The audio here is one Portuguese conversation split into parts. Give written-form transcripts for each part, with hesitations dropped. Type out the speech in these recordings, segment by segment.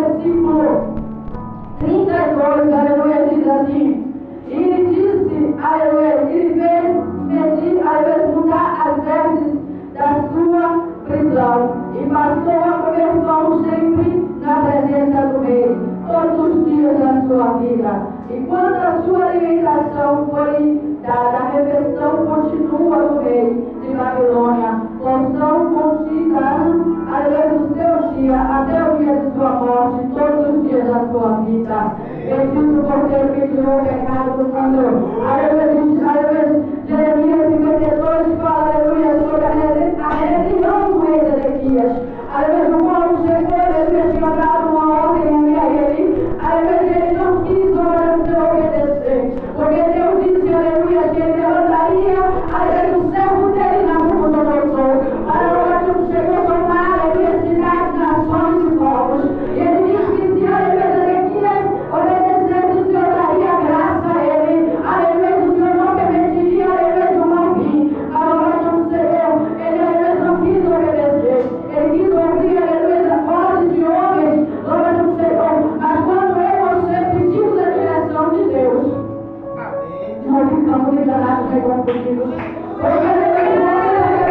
versículo 32, aleluia, diz assim: e ele disse, aleluia, ele fez medir, aleluia, mudar as vestes da sua prisão e passou a comer pão sempre na presença do rei, todos os dias da sua vida. E quando a sua alimentação foi dada, a refeição continua do rei de Babilônia, porção contida, aleluia, do seu dia até o dia de sua morte, todos os dias da sua vida. Bendito o Cordeiro que tirou o pecado do mundo. Aleluia, aleluia. Jeremias 52 fala, aleluia, sobre a rebelião do rei Zedequias. Aleluia, o qual chegou, aleluia, tinha dado uma ordem a ele. Aleluia, ele não quis obedecer. Porque Deus disse, aleluia, que ele levantaria, aleluia, o servo dele na mão do Nabucodonosor. Aleluia, quando chegou a tomar, aleluia, cidades, nações e povos. E ele disse que se, aleluia, Zedequias obedecesse, o Senhor daria graça a ele. Aleluia, o Senhor não permitiria, aleluia, o mal vir. Aleluia, o Senhor, ele, aleluia, não quis obedecer. Ele quis ouvir, aleluia, a voz de homens, glória do Senhor. Mas quando eu e você pedimos a direção de Deus, nós ficamos enganados igual comigo. Porque Deus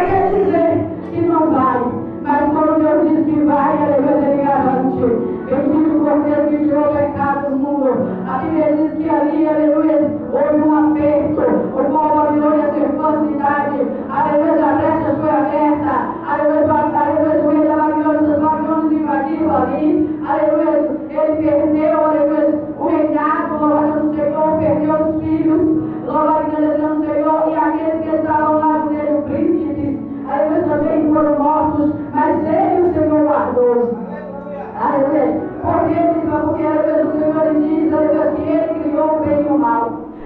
quer dizer que não vai. Mas quando Deus diz que vai, aleluia, ele garante. Bendito o Cordeiro que tirou o pecado do mundo. A Bíblia diz que ali, aleluia, houve um aperto. O qual a Babilônia cercou a cidade. Aleluia, a brecha foi aberta. Aleluia, o rei da Babilônia, os babilônios invadiram ali. Aleluia, ele perdeu, aleluia, o reinado, louvado do Senhor, perdeu os filhos. Louvado do Senhor, e aqueles que estavam ao lado dele, os príncipes, aleluia, também foram mortos. Mas ele, o Senhor, guardou. Aleluia. Porque aleluia, o Senhor diz, aleluia, que ele criou o bem e o mal.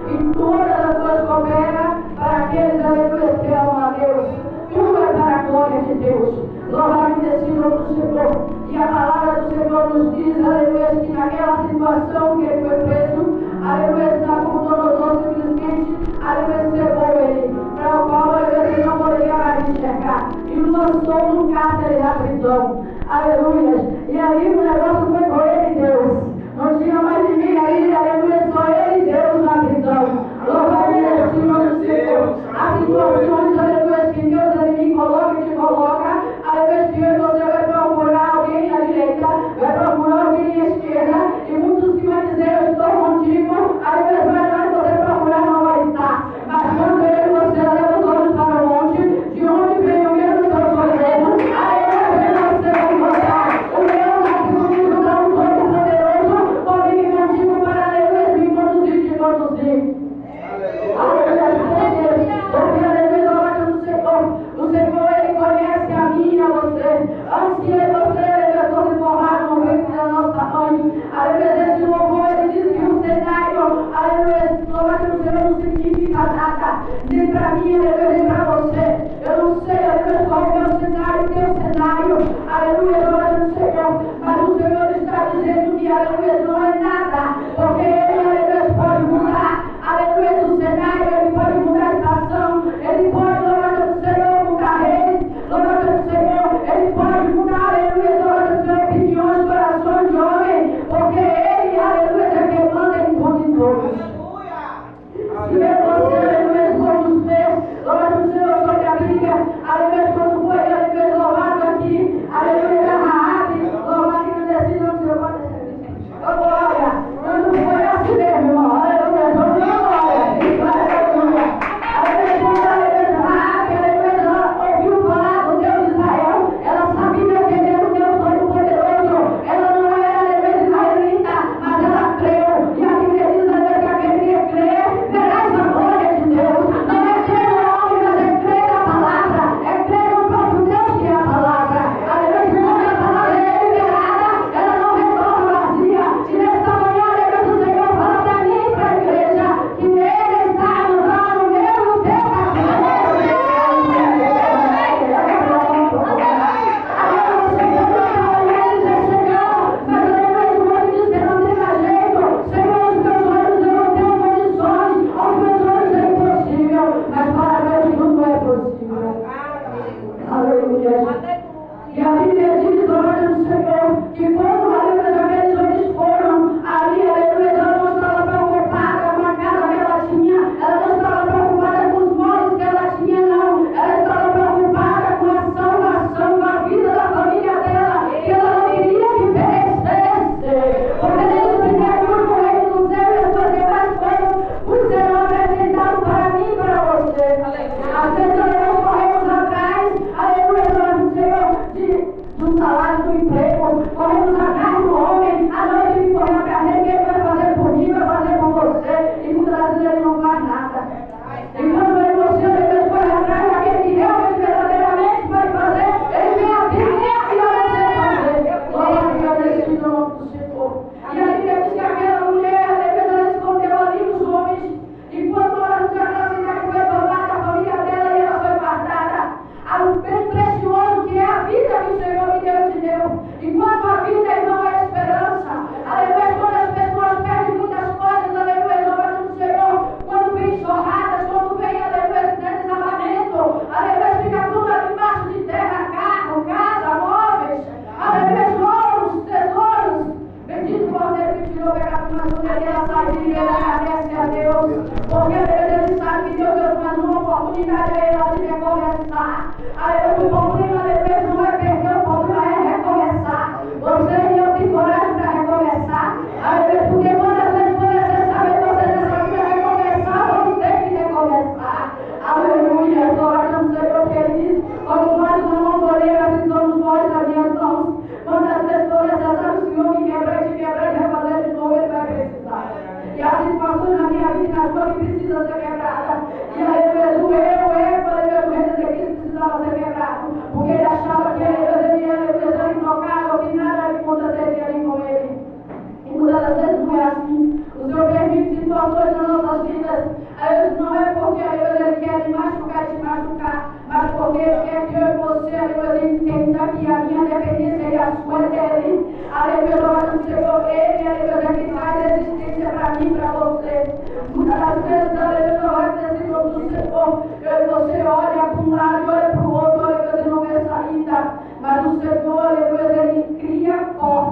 E todas as coisas cooperam para aqueles, aleluia, que amam a Deus. Tudo é para a glória de Deus. Louvado seja o nome do Senhor. E a palavra do Senhor nos diz, aleluia, que naquela situação que ele foi preso, aleluia, Nabucodonosor simplesmente, aleluia, cegou ele, para o qual, aleluia, ele não poderia mais enxergar. E o lançou no cárcere da prisão. Aleluia. E aí o negócio foi com ele e Deus. Não tinha mais ninguém aí, aleluia, só ele e Deus na prisão. Louvado seja o nome do Senhor. As situações, aleluia, que Deus ele me coloca e te coloca, aleluia, que eu e você vai procurar alguém à direita, vai procurar alguém à esquerda, e muitos que vão dizer, eu estou contigo, aleluia, vai lá e você procurar não vai estar. Mas quando eu e você leva os olhos para o monte, de onde vem o mesmo teu socorro, aleluia, vem você encontrar. O meu nascimento dá um todo poderoso, comigo contigo para, aleluia, me conduzir, te conduzir. Aleluia, porque aleluia, glória do Senhor. O Senhor, ele conhece a mim e a você. Antes que você, aleluia, fosse formado no ventre da nossa mãe, aleluia, desse louvor, ele diz que o cenário, aleluia, glória do Senhor não significa nada, nem para mim, aleluia, nem para você. Eu não sei, aleluia, qual é o meu cenário, o teu cenário, aleluia, glória do Senhor. Mas o Senhor está dizendo que, aleluia, não é nada, porque ele, aleluia, pode mudar, aleluia, do cenário, ele pode mudar a estação, ele pode, glória do Senhor, mudar reis, glória do Senhor, ele pode mudar, aleluia, glória do Senhor, opiniões, corações de homem, porque ele, aleluia, é quem manda em tudo e todos. Se eu, você, aleluia, vamos ver, glória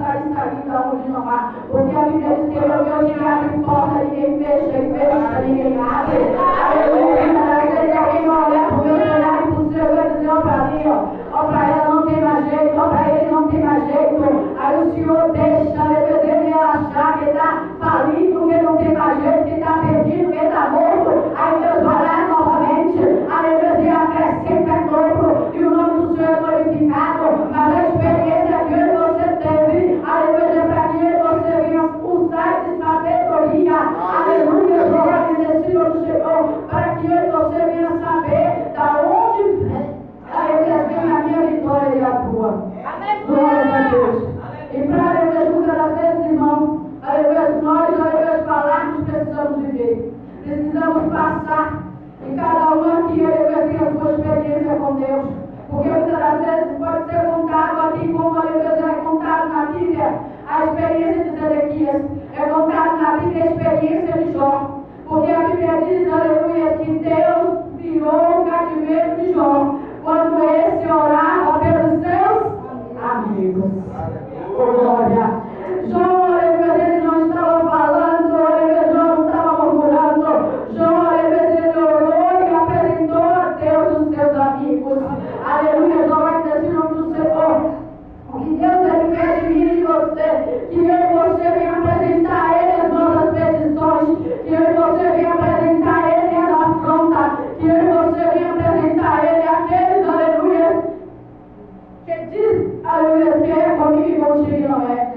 porta de saída onde não há. Porque a Bíblia diz que ele é o Deus que abre porta, ninguém fecha, e fecha, ninguém abre. Aleluia. Às vezes alguém vai olhar para o meu cenário e para o seu e vai dizer, ó para ali, ó para ela não tem mais jeito, ó para ele não tem mais jeito. Aí o Senhor deixa, depois ele relaxar, que está falido, que não tem mais jeito, que está perdido, que está morto. Aí Deus vai lá novamente. Aleluia, e acrescenta em dobro, e o nome do Senhor é glorificado. Mas a experiência que hoje você teve, aleluia, para que você venha usar de sabedoria, aleluia, glória a Deus, chegou, para que hoje você venha saber da onde vem a minha vitória e a tua. Glória a Deus. E para aleluia, muitas das vezes, irmão, aleluia, nós, aleluia, falarmos, precisamos viver. Precisamos passar. E cada um aqui, aleluia, tem a sua experiência com Deus. Porque muitas das vezes pode ser contado aqui, como aleluia, é contado na Bíblia, a experiência de Zedequias. É contado na Bíblia a experiência de Jó. Porque a Bíblia diz, aleluia, que Deus virou o cativeiro de Jó quando esse orava pelos seus amigos. Glória. Jó, aleluia, ele não estava falando, aleluia, Jó não estava murmurando. Jó, aleluia, ele orou e apresentou a Deus os seus amigos. Aleluia, Jó vai dizer o nome do Senhor. O que Deus ele quer de mim e de você, que eu e você venha apresentar a Ele as nossas petições, que eu e você venha apresentar a Ele as afrontas, que eu e você venha apresentar a Ele aqueles, aleluia, que diz, aleluia, que é comigo e contigo e não é.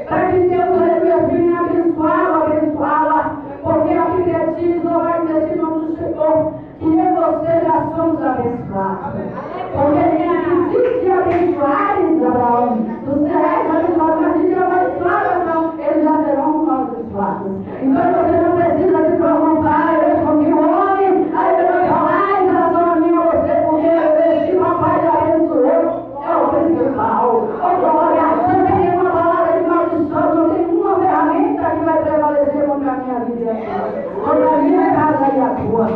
Para que Deus, aleluia, venha abençoá-la, porque a Bíblia diz, louvado nesse nome do Senhor, que eu e você já somos abençoados. Porque ele existe abençoares, Abraão. Você é abençoado, mas se não abençoado, não, eles já serão abençoados. Então você não precisa se preocupar, eu com que o homem, aí eu vou falar em relação a mim ou você, porque esse papai já abençoou, é o principal. Ô glória, não tem nenhuma palavra de maldição, não tem nenhuma ferramenta que vai prevalecer contra a minha vida, contra a minha casa e a tua.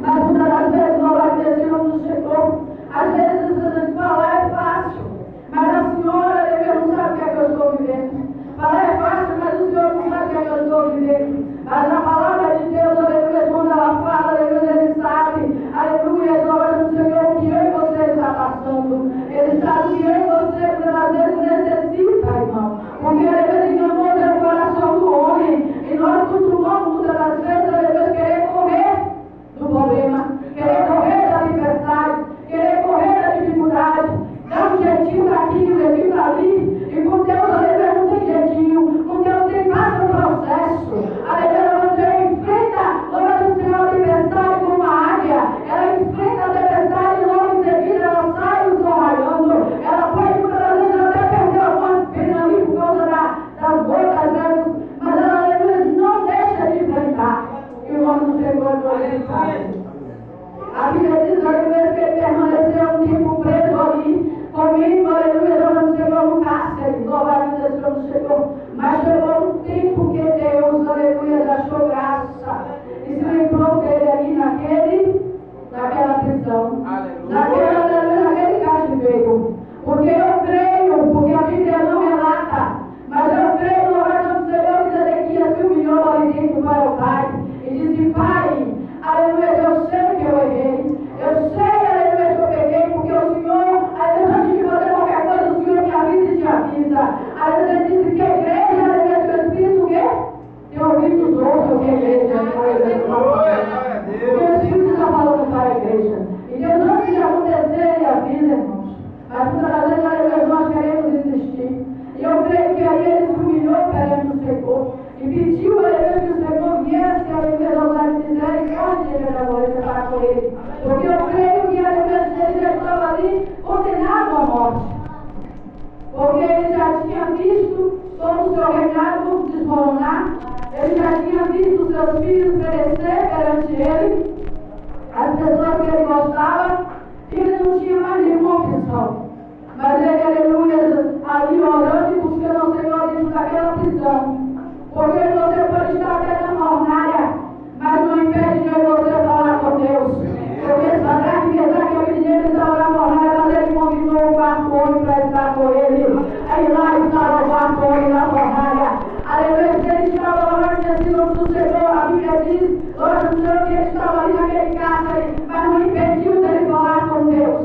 Mas muitas das vezes não vai ter esse nome do Senhor. Às vezes você falar é fácil, mas a senhora Deus não sabe o que é que eu estou vivendo. Falar é fácil, mas o Senhor não sabe o que é que eu estou vivendo. Mas a palavra de Deus, aleluia, quando ela fala, aleluia, Ele sabe, aleluia, glória do Senhor, o que eu e você está passando. Ele sabe o que eu e você, muitas vezes, necessita, irmão. Porque, aleluia, enganoso é o coração do homem. E nós costumamos, muitas das vezes, aleluia, querer correr do problema, querer correr da tempestade, querer correr da dificuldade, dar um jeitinho daqui, um jeitinho dali, e com Deus, aleluia, não tem jeitinho, com Deus tem mais um processo, aleluia, você enfrenta, glória do Senhor, a tempestade como uma águia, ela enfrenta a tempestade e logo em seguida ela sai o sol raiando, ela pode muitas vezes até perder algumas penas ali por causa das gotas, mas ela, aleluia, não deixa de enfrentar, e o nome do Senhor é glorificado. A Bíblia diz, aleluia, que ele permaneceu um tempo preso ali, comigo, aleluia, não chegou no cárcere, louvado Deus, não chegou, mas chegou um tempo que Deus, aleluia, achou graça, e se lembrou dele ali naquela prisão, naquele cativeiro, porque eu creio, porque a Bíblia não relata, mas eu creio, louvado do Senhor, que Zedequias se humilhou ali dentro para o Pai, e disse, Pai, aleluia, eu sei que eu errei. Eu sei, aleluia, que eu peguei, porque o Senhor, aleluia, antes de fazer qualquer coisa, o Senhor me avisa e te avisa. Aleluia, ele disse que a igreja, aleluia, que o Espírito o quê? Tem ouvido os outros que a igreja, porque o Espírito está falando para a igreja. E Deus, antes de acontecer, ele avisa, irmãos. Mas muitas das vezes, aleluia, nós queremos insistir. E eu creio que aí ele se humilhou perante o Senhor. E pediu, aleluia, que o Senhor viesse, aleluia, usar de misericórdia e benevolência para com ele. Porque eu creio que, aleluia, ele já estava ali condenado à morte. Porque ele já tinha visto todo o seu reinado desmoronar. Ele já tinha visto os seus filhos perecer perante ele. As pessoas que ele gostava. E ele não tinha mais nenhuma opção. Mas ele, aleluia, ali orando e buscando ao Senhor dentro daquela prisão. Porque você pode estar até na fornalha, mas não impede de você falar com Deus. Porque Sadraque, Mesaque e Abednego estavam na fornalha, mas ele convidou o quarto homem para estar com ele. Aí lá está louvar com na fornalha. Aleluia, se ele estava lá, tinha sido do Senhor, a Bíblia diz, glória do Senhor, que ele estava ali naquele cárcere, mas não impediu dele falar com Deus.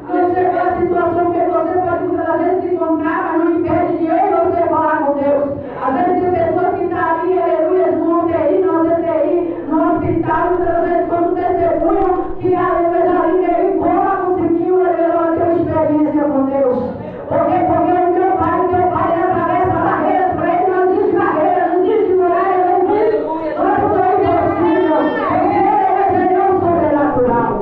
Não chegou a situação que você pode muitas vezes se encontrar, mas não impede de eu e você falar com Deus. Às vezes tem pessoas que estão ali, aleluia, no UTI, no CTI, no hospital, muitas vezes quando testemunham que aleluia, ali meio em coma conseguiu, aleluia, ter experiência com Deus. Porque o meu pai atravessa barreiras, para ele não existe barreira, não existe muralha, não existe. Nós não é impossível, porque ele é Deus sobrenatural.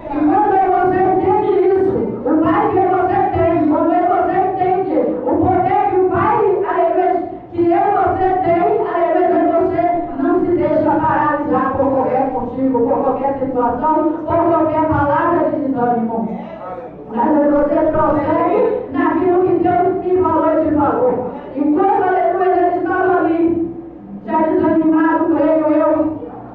E quando você entende isso, o Pai que você tem, quando você entende o poder que o Pai, aleluia, que você tem, aleluia, você não se deixa paralisar por qualquer motivo, por qualquer situação, por qualquer palavra de desânimo. Mas você prossegue naquilo que Deus te falou e te falou. Enquanto, aleluia, ele estava ali, já desanimado, creio eu,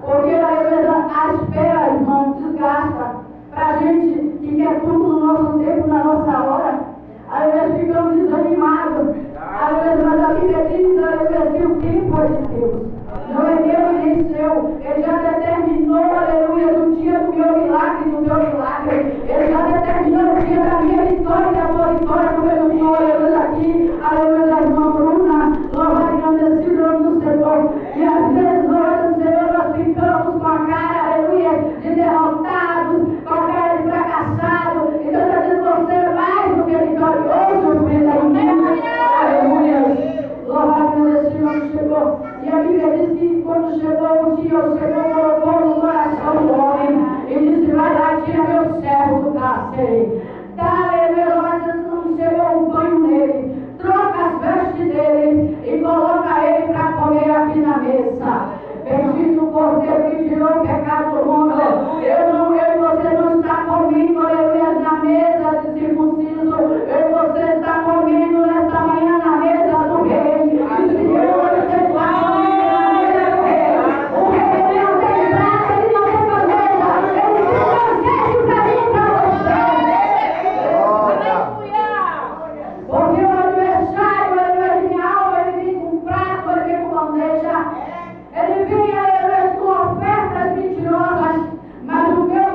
porque, aleluia, a espera, irmão, desgasta. Para a gente que quer tudo no nosso tempo, na nossa hora, aleluia, ficamos desanimados. Aleluia, mas a Bíblia diz, aleluia, que o tempo é de Deus. Não é meu e nem seu. Ele já determinou, aleluia, o dia do meu milagre, do meu milagre. Ele já determinou o dia da minha vitória e da tua vitória, como eu estou, aleluia, aqui, aleluia, da irmã Bruna, louva e agradecido o nome do Senhor. E às vezes, louva do Senhor, nós ficamos com a cara, aleluia, de derrotados, com a cara de fracassado. Então, está dizendo, você é mais do que vitorioso, filho da minha. Aleluia. Louvado meu Deus, Senhor, chegou. E a Bíblia diz que quando chegou o dia, o Senhor colocou no coração do homem e disse, vai lá, tira meu servo do cárcere. Dá, aleluia, mas não chegou um banho nele. Troca as vestes dele e coloca ele para comer aqui na mesa. Bendito o Cordeiro que tirou o pecado do mundo. Eu e você não está comendo, aleluia, na mesa de circunciso. Eu e você está comendo nesta manhã na mesa do Rei. E se você está comendo na mesa do Rei, o Rei não tem praça, ele não tem bandeja. Ele tem banquete para mim e para você. Porque o adversário, aleluia, de minha alma, ele vem com prato, ele vem com bandeja. Ele vinha, aleluia, com ofertas mentirosas, mas o meu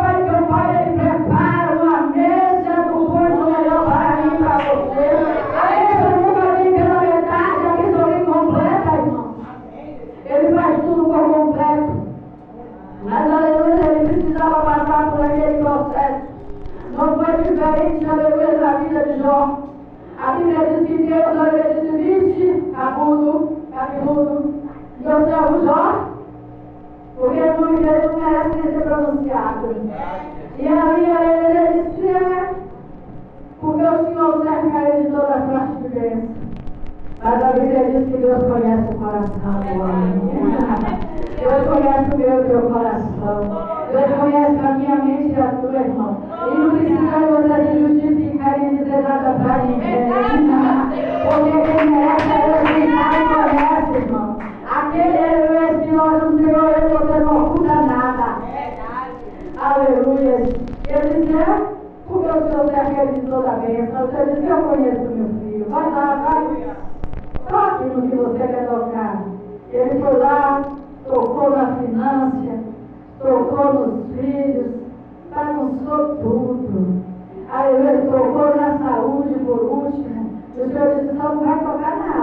Pai, ele prepara uma mesa do muito melhor para mim e para você. A mesa nunca vem pela metade, a mesa vem completa, irmão. Ele faz tudo por completo. Mas, aleluia, ele precisava passar por aquele processo. Não foi diferente, aleluia, da vida de Jó. A Bíblia diz que Deus, aleluia, disse, viste, cabeludo, e o seu Jó, porque o nome dele não merece nem ser pronunciado. E aí ele disse, porque o Senhor cerca ele de toda a parte de bênção. Mas a Bíblia diz que Deus conhece o coração do homem. Deus conhece o meu e o teu coração. Deus conhece a minha mente e a tua, irmão. E não precisa você se justificar e dizer nada para ninguém. Porque quem merece é Deus que sabe e conhece, irmão. Aquele é que nós não Senhor, você não oculta nada. Aleluia. Ele disse, porque o Senhor cerca ele de toda a bênção. Você disse, eu conheço meu filho. Vai lá, vai. Toque no que você quer tocar. Ele foi lá, tocou na finança, tocou nos filhos, bagunçou tudo. Aí ele tocou na saúde por último. E o Senhor disse, não vai tocar na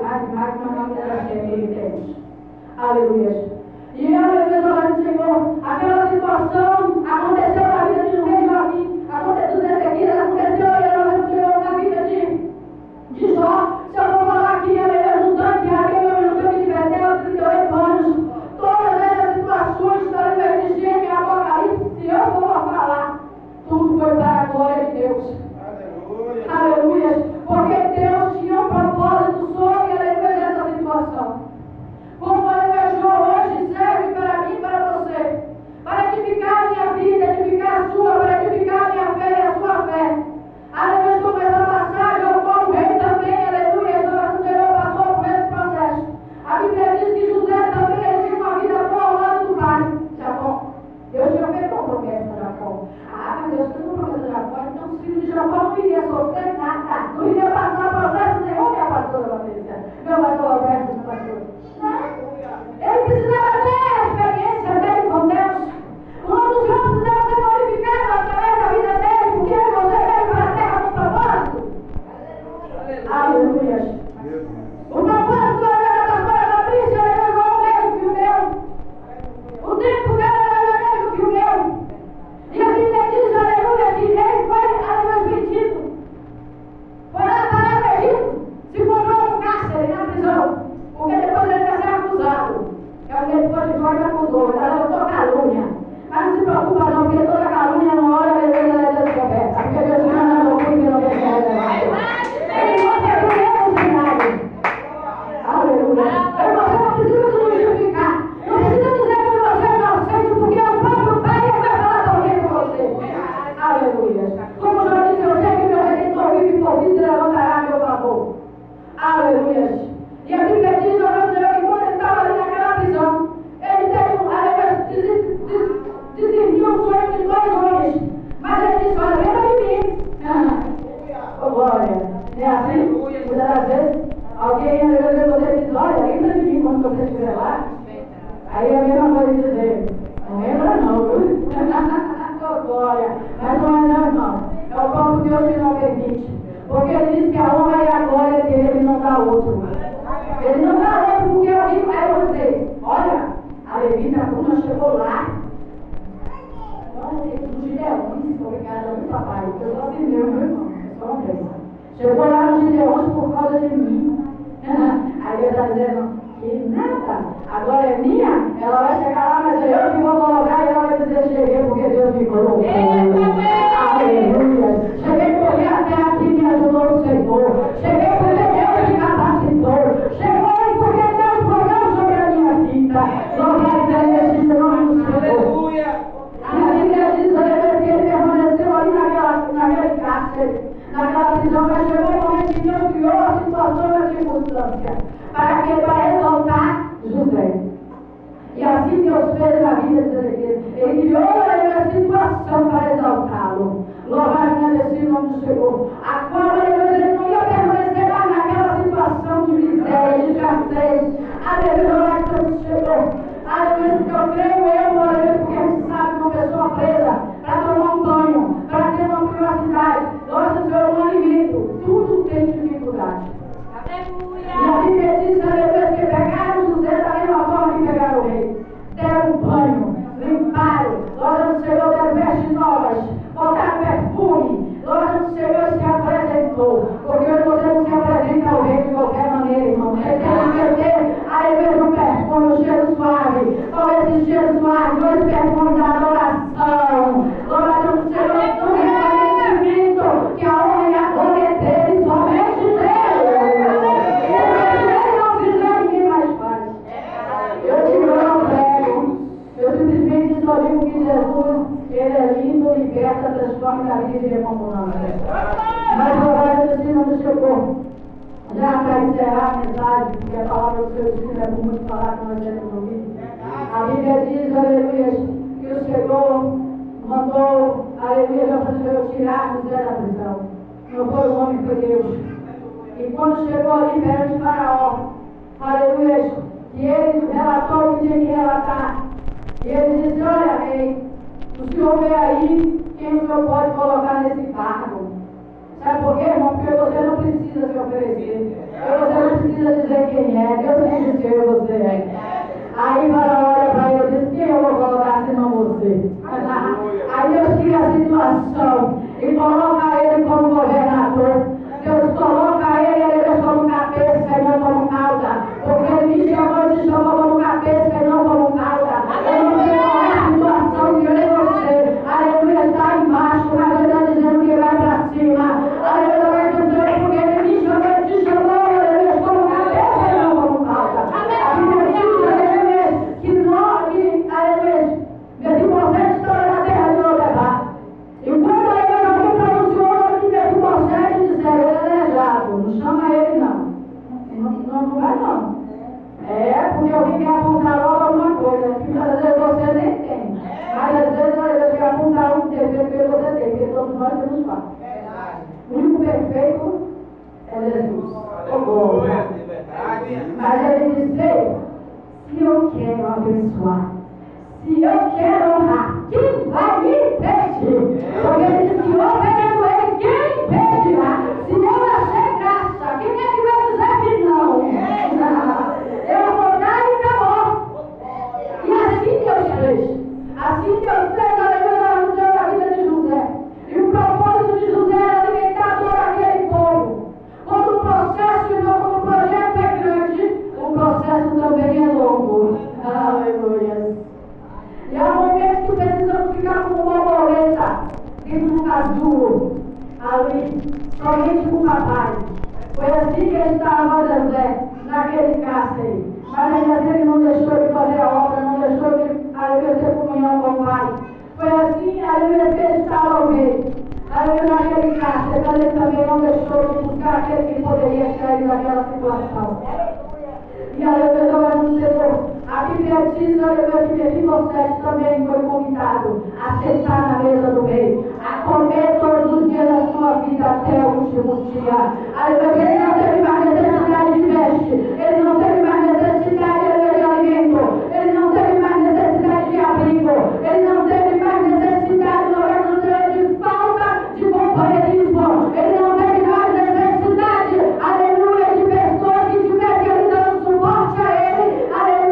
mas não era gente. Aleluia. E aleluia, glória Senhor. Aquela situação aconteceu na vida de rei Joaquim, aconteceu em Ezequias, aconteceu, aleluia, Senhor, na vida de Jó. Se eu vou falar aqui, aleluia, no tanque de Betel, 38 anos, todas essas situações, aleluia, de Gênesis e Apocalipse, se eu for falar, tudo foi para a glória de Deus. Aleluia. Porque Deus tinha um propósito sobre, aleluia, essa situação. Como aleluia, hoje serve para mim e para você, para edificar a minha vida, edificar a sua, para edificar a minha fé e a sua fé. Aleluia, como essa passagem, ao qual o rei também, aleluia, o Senhor passou por esse processo. A Bíblia diz que José também ele tinha uma vida boa ao lado do pai, Jacó. Deus tinha feito uma promessa a Jacó. Mas Deus fez uma promessa a Jacó, então os filhos de Jacó não iriam sofrer nada, não iriam passar processo nenhum, minha pastora Patrícia, meu pastor Alberto, meu pastor. Ele precisava ter a experiência dele com Deus. O nome do Senhor precisava ser glorificado através da vida dele, porque você veio para a terra com propósito. Aleluia. O propósito da pastora Patrícia é igual o mesmo que o meu. O tempo dela é o mesmo que o meu. E a Bíblia diz, aleluia, que ele foi, aleluia, bendito. Foi lá para o Egito, se encontrou no cárcere, na prisão. Porque depois ele vai ser acusado. É o que depois de Jorge acusou. Ela levantou calúnia. Mas não se preocupa não, porque toda calúnia não hora ela é descoberta. Porque Deus não anda loucura que não vem mais. Ele não tem problema no cenário. Aleluia. Você não precisa se justificar. Não precisa dizer que você é inocente, porque o próprio Pai vai falar também com você. Aleluia. Como já disse, eu sei que meu Redentor vive e por isso levantará a meu favor. Aleluia. E a Bíblia diz, ó Senhor, que quando ele estava ali naquela prisão, ele teve discerniu o sonho de 2 homens. Mas ele disse, olha, lembra de mim. Oh, glória. É assim? Muitas das vezes, alguém, você diz, olha, lembra de mim quando você estiver lá. Aí é a mesma coisa de dizer, não lembra não, viu? Oh, glória. Mas não é não, irmão. É o próprio Deus que não permite. Porque ele diz que a honra e a glória dele não dá outro. Ele não dá outro porque eu digo para você, olha, a levita Bruna chegou lá. No Gideões, obrigada, meu papai. Eu só vi meu irmão, só uma vez. Chegou lá no Gideões por causa de mim. Aí Deus está dizendo, que nada, agora é minha, ela vai chegar lá, mas eu que vou colocar e ela vai dizer, cheguei porque Deus me colocou. Aleluia. Cheguei porque até aqui me ajudou o Senhor. Cheguei porque Deus me capacitou. Chegou porque Deus proveu sobre a minha vida. Louvado seja esse nome do Senhor. Aleluia. E a Bíblia diz, aleluia, que ele permaneceu ali naquele cárcere, naquela prisão, mas chegou o momento que Deus criou a situação e a circunstância. Para quê? Para exaltar José. E assim Deus fez na vida de Ezequiel. Ele criou a situação para exaltá-lo. Louvado seja o nome do Senhor. A qual ele não ia permanecer lá naquela situação de miséria, de escassez. Aleluia, Santo Senhor. Aleluia, porque eu creio, aleluia, porque a gente sabe que uma pessoa presa para tomar um banho, para ter uma privacidade, nossa Senhor, um alimento, tudo tem dificuldade. E a Bíblia diz, aleluia, que pegaram José da mesma forma que pegaram o rei. Deram um banho, limparam, glória do Senhor, deram vestes novas, botaram perfume, glória do Senhor se apresentou. Porque você não se apresenta ao rei de qualquer maneira, irmão. Você tem que ter, aleluia, um perfume, um cheiro suave. Com esse cheiro suave, com esse perfume da adoração. Glória do Senhor, do reconhecimento que a honra e a glória é dele, somente dele. Eu simplesmente só digo que Jesus, ele é lindo, liberta, transforma a vida e recomponente. Mas agora eu não me chegou. Já para encerrar a mensagem, porque a palavra do seu Espírito é por muito falar que nós temos ouvido. A Bíblia diz, aleluia, que o Senhor mandou, aleluia, para o Senhor tirar José da prisão. Não foi o homem, foi Deus. E quando chegou ali perante Faraó, aleluia, que ele relatou o que tinha que relatar. E ele disse, olha rei, o senhor vê aí quem o senhor pode colocar nesse cargo. Sabe por quê, irmão? Porque você não precisa se oferecer. Você não precisa dizer quem é, Deus tem que dizer quem você é. Aí Faraó olha para ele e diz: quem eu vou colocar senão você? Aí Deus cria a situação e coloca ele como governador. Deus coloca ele como cabeça e não como cauda. Porque ele me chamou de como cabeça e não como cauda. Eu não sei qual é a situação que eu e você, aleluia, está embaixo, mas ele está dizendo que vai para cima. Aleluia, vai dizer porque ele me chamou, ele te chamou, aleluia, como cabeça e não como cauda. A Bíblia diz, aleluia, que nós, aleluia, Mefibosete estava na terra de Lodebar. E quando alguém pronunciou o nome de Mefibosete, disseram: ele é aleijado, não chama ele não. Não vai não. É, porque eu vim apontar logo alguma coisa, que às vezes você nem tem. Mas às vezes eu quero apontar um defeito que você tem, porque todos nós temos quatro. O único perfeito é Jesus. Mas ele disse: se eu quero abençoar, se eu quero honrar, quem vai me impedir? Porque ele disse: operando ele, quem impedirá? Se eu achei graça, quem é que vai dizer que não? Eu vou dar e acabou. E assim Deus fez. Assim Deus fez, aleluia, no céu da vida de José. E o propósito de José era alimentar todo aquele povo. Quando o processo, irmão, como o projeto é grande, o processo também é longo. Aleluia. E há momentos que precisamos ficar como borboleta dentro do casulo, ali, somente com o papai. Foi assim que ele estava, José, naquele cárcere. Mas ainda assim ele não deixou de fazer a obra, não deixou de ter comunhão com o pai. Foi assim, aleluia, que ele estava ao meio. Aleluia, naquele cárcere, mas ele também não deixou de buscar aquele que poderia cair naquela situação. E aleluia, estava no Senhor. A Bíblia diz, aleluia, que Mefibosete também foi convidado a sentar na mesa do rei, a comer todos os dias da sua vida até o último dia. Aleluia, ele não teve mais necessidade de veste, ele não teve mais necessidade de alimento, ele não teve mais necessidade de abrigo, ele não teve mais necessidade, de falta de companheirismo, ele não teve mais necessidade, aleluia, de pessoas que tivessem ali dando suporte a ele, aleluia.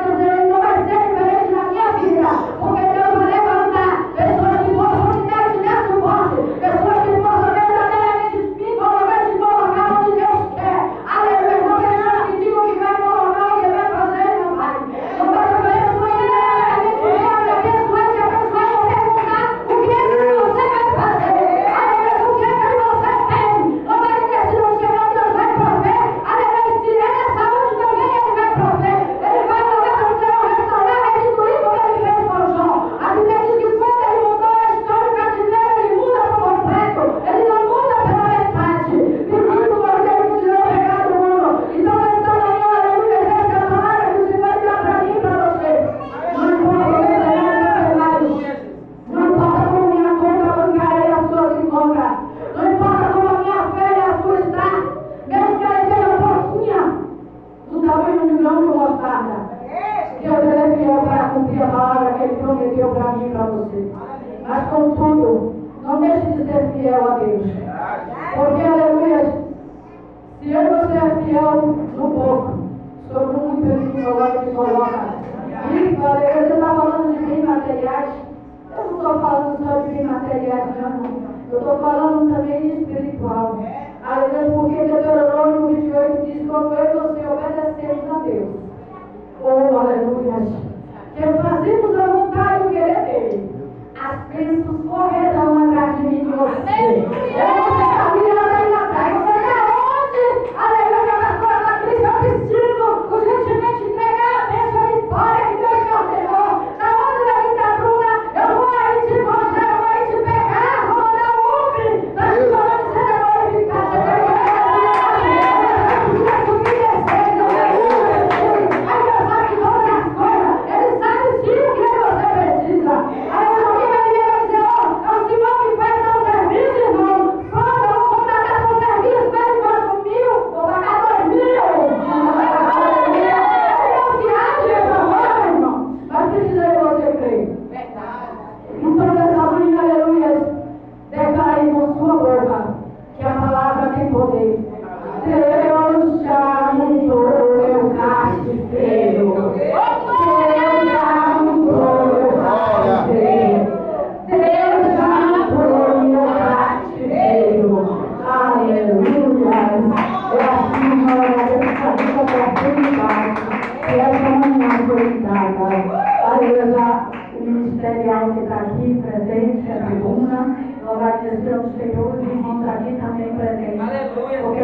Ele não vai ser diferente na minha vida, porque Deus vai levantar pessoas que possam me dar suporte, pessoas que possam verdadeiramente me colocar de colocar onde Deus quer. Aleluia, não pessoas que digam que vai colocar o que vai fazer, meu pai. Não vai fazer a sua ideia, a gente vai abençoar e a pessoa vai perguntar o que é que você vai fazer. Aleluia, o que é que você tem. Não vai dizer se não chegar, Deus vai prover. Aleluia, se ele é saúde também, ele vai prover. Ele vai restaurar, restituir como ele fez com João. A Bíblia diz que quando ele mudou a história do cativeiro, ele muda por completo. Ele não muda pela metade. Bendito por Deus que tirou o pecado do mundo. Então, esta manhã, aleluia, essa palavra que o Senhor vai dar para mim e para você. Não importa o meu cenário, não importa como minha conta bancária e a sua se encontra. Não importa como a minha fé e a sua está. Mesmo que ela seja pouquinha, do tamanho de um grão de mostarda. Deus é fiel para cumprir a palavra que Ele prometeu para mim e para você. Mas, contudo, não deixe de ser fiel a Deus. Porque, aleluia, se eu e você é fiel no pouco, sobre muito Ele coloca. E, aleluia, você está falando de bens materiais. Eu não estou falando só de bens materiais, não. Eu estou falando também de espiritual. Aleluia, porque Deuteronômio 28 diz: como eu e você obedecemos a Deus. Oh, aleluia. Que fazemos a vontade e o querer dele. As bênçãos correrão atrás de mim e de você. Você está virando aí atrás. Você está onde? Aleluia, na sua crise. Eu preciso urgentemente entregar a bênção e a vitória que Deus me ordenou. Na onde ele está, Bruna? Eu vou aí te mostrar, eu vou aí te pegar. Vou mandar um Uber. Para que o nome seja glorificado. Você vai subir e descer. Aí Deus sabe todas as coisas. igreja, o ministerial que está aqui presente, a tribuna. Louvado seja o Senhor, os irmãos aqui também presentes. Aleluia. Porque